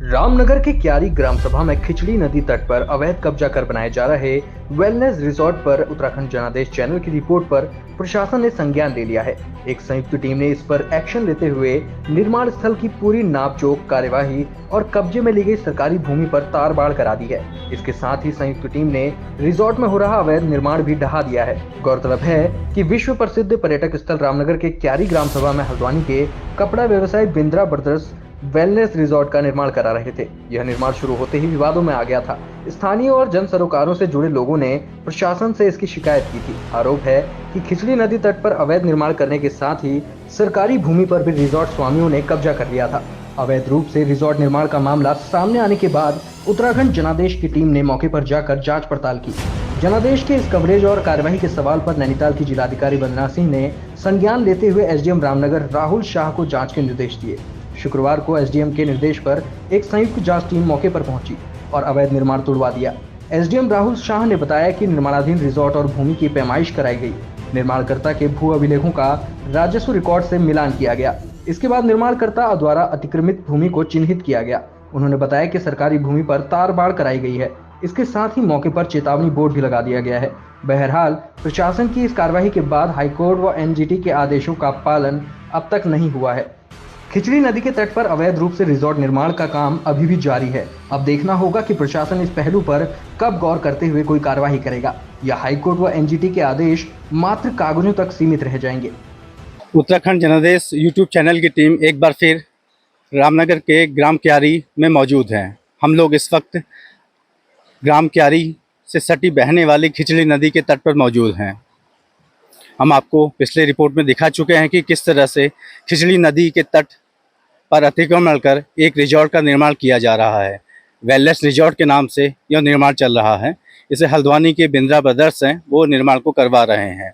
रामनगर के क्यारी ग्राम सभा में खिचड़ी नदी तट पर अवैध कब्जा कर बनाए जा रहे वेलनेस रिसोर्ट पर उत्तराखंड जनादेश चैनल की रिपोर्ट पर प्रशासन ने संज्ञान ले लिया है। एक संयुक्त टीम ने इस पर एक्शन लेते हुए निर्माण स्थल की पूरी नापजोक कार्यवाही और कब्जे में ली गई सरकारी भूमि पर तार बाड़ करा दी है। इसके साथ ही संयुक्त टीम ने रिसोर्ट में हो रहा अवैध निर्माण भी ढहा दिया है। गौरतलब है कि विश्व प्रसिद्ध पर्यटक स्थल रामनगर के क्यारी ग्राम सभा में हल्द्वानी के कपड़ा व्यवसायी बिंद्रा ब्रदर्स वेलनेस रिसोर्ट का निर्माण करा रहे थे। यह निर्माण शुरू होते ही विवादों में आ गया था। स्थानीय और जन सरोकारों से जुड़े लोगों ने प्रशासन से इसकी शिकायत की थी। आरोप है कि खिचड़ी नदी तट पर अवैध निर्माण करने के साथ ही सरकारी भूमि पर भी रिसोर्ट स्वामियों ने कब्जा कर लिया था। अवैध रूप से रिसोर्ट निर्माण का मामला सामने आने के बाद उत्तराखंड जनादेश की टीम ने मौके पर जाकर जांच पड़ताल की। जनादेश के इस कवरेज और कार्यवाही के सवाल पर नैनीताल की जिलाधिकारी वंदना सिंह ने संज्ञान लेते हुए एसडीएम रामनगर राहुल शाह को जांच के निर्देश दिए। शुक्रवार को एसडीएम के निर्देश पर एक संयुक्त जांच टीम मौके पर पहुंची और अवैध निर्माण तोड़वा दिया। एसडीएम राहुल शाह ने बताया कि निर्माणाधीन रिसोर्ट और भूमि की पैमाइश कराई गई। निर्माणकर्ता के भू अभिलेखों का राजस्व रिकॉर्ड से मिलान किया गया। इसके बाद निर्माणकर्ता द्वारा अतिक्रमित भूमि को चिन्हित किया गया। उन्होंने बताया कि सरकारी भूमि पर तार बाड़ कराई गई है। इसके साथ ही मौके पर चेतावनी बोर्ड भी लगा दिया गया है। बहरहाल प्रशासन की इस कार्रवाई के बाद हाईकोर्ट व एनजीटी के आदेशों का पालन अब तक नहीं हुआ है। खिचड़ी नदी के तट पर अवैध रूप से रिसोर्ट निर्माण का काम अभी भी जारी है। अब देखना होगा कि प्रशासन इस पहलू पर कब गौर करते हुए कोई कार्रवाई करेगा या हाईकोर्ट व एनजीटी के आदेश मात्र कागजों तक सीमित रह जाएंगे। उत्तराखंड जनादेश यूट्यूब चैनल की टीम एक बार फिर रामनगर के ग्राम क्यारी में मौजूद है। हम लोग इस वक्त ग्राम क्यारी से सटी बहने वाली खिचड़ी नदी के तट पर मौजूद हैं। हम आपको पिछले रिपोर्ट में दिखा चुके हैं कि किस तरह से खिचड़ी नदी के तट पर अतिक्रमण कर एक रिजॉर्ट का निर्माण किया जा रहा है। वेलनेस रिजॉर्ट के नाम से यह निर्माण चल रहा है। इसे हल्द्वानी के बिंद्रा ब्रदर्स हैं, वो निर्माण को करवा रहे हैं।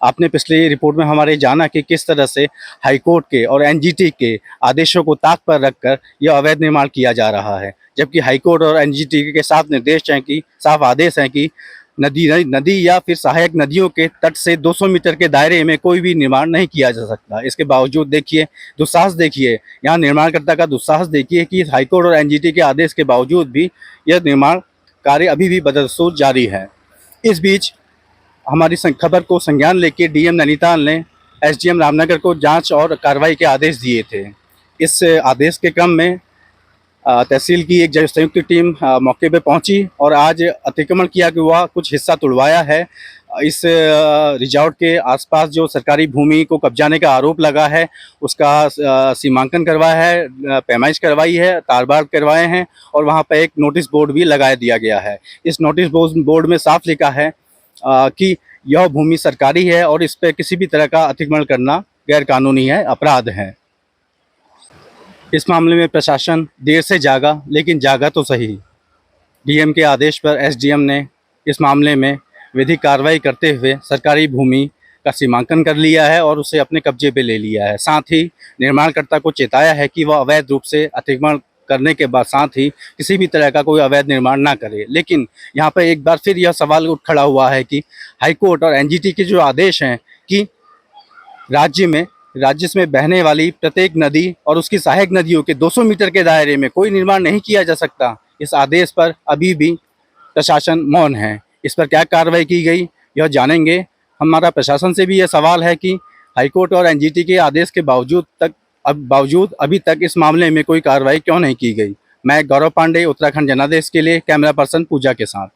आपने पिछली रिपोर्ट में हमारे जाना कि किस तरह से हाईकोर्ट के और एनजीटी के आदेशों को ताक पर रखकर यह अवैध निर्माण किया जा रहा है, जबकि हाईकोर्ट और एनजीटी के साफ निर्देश हैं कि साफ आदेश हैं कि नदी या फिर सहायक नदियों के तट से 200 मीटर के दायरे में कोई भी निर्माण नहीं किया जा सकता। इसके बावजूद देखिए दुस्साहस, देखिए यहाँ निर्माणकर्ता का दुस्साहस देखिए कि हाईकोर्ट और एनजीटी के आदेश के बावजूद भी यह निर्माण कार्य अभी भी बदस्तूर जारी है। इस बीच हमारी खबर को संज्ञान लेके डीएम नैनीताल ने एसडीएम रामनगर को जांच और कार्रवाई के आदेश दिए थे। इस आदेश के क्रम में तहसील की एक संयुक्त टीम मौके पे पहुंची और आज अतिक्रमण किया हुआ कुछ हिस्सा तुड़वाया है। इस रिजॉर्ट के आसपास जो सरकारी भूमि को कब्जाने का आरोप लगा है उसका सीमांकन करवाया है, पैमाइश करवाई है, तारबाड़ करवाए हैं और वहां पर एक नोटिस बोर्ड भी लगा दिया गया है। इस नोटिस बोर्ड में साफ लिखा है कि यह भूमि सरकारी है और इस पर किसी भी तरह का अतिक्रमण करना गैर कानूनी है, अपराध है। इस मामले में प्रशासन देर से जागा, लेकिन जागा तो सही। डीएम के आदेश पर एसडीएम ने इस मामले में विधिक कार्रवाई करते हुए सरकारी भूमि का सीमांकन कर लिया है और उसे अपने कब्जे पे ले लिया है। साथ ही निर्माणकर्ता को चेताया है कि वह अवैध रूप से अतिक्रमण करने के बाद साथ ही किसी भी तरह का कोई अवैध निर्माण ना करे। लेकिन यहाँ पर एक बार फिर यह सवाल उठ खड़ा हुआ है कि हाईकोर्ट और एनजीटी के जो आदेश हैं कि राज्य में बहने वाली प्रत्येक नदी और उसकी सहायक नदियों के 200 मीटर के दायरे में कोई निर्माण नहीं किया जा सकता, इस आदेश पर अभी भी प्रशासन मौन है। इस पर क्या कार्रवाई की गई यह जानेंगे। हमारा प्रशासन से भी यह सवाल है कि हाईकोर्ट और एनजीटी के आदेश के बावजूद अभी तक इस मामले में कोई कार्रवाई क्यों नहीं की गई। मैं गौरव पांडे, उत्तराखंड जनादेश के लिए कैमरा पर्सन पूजा के साथ।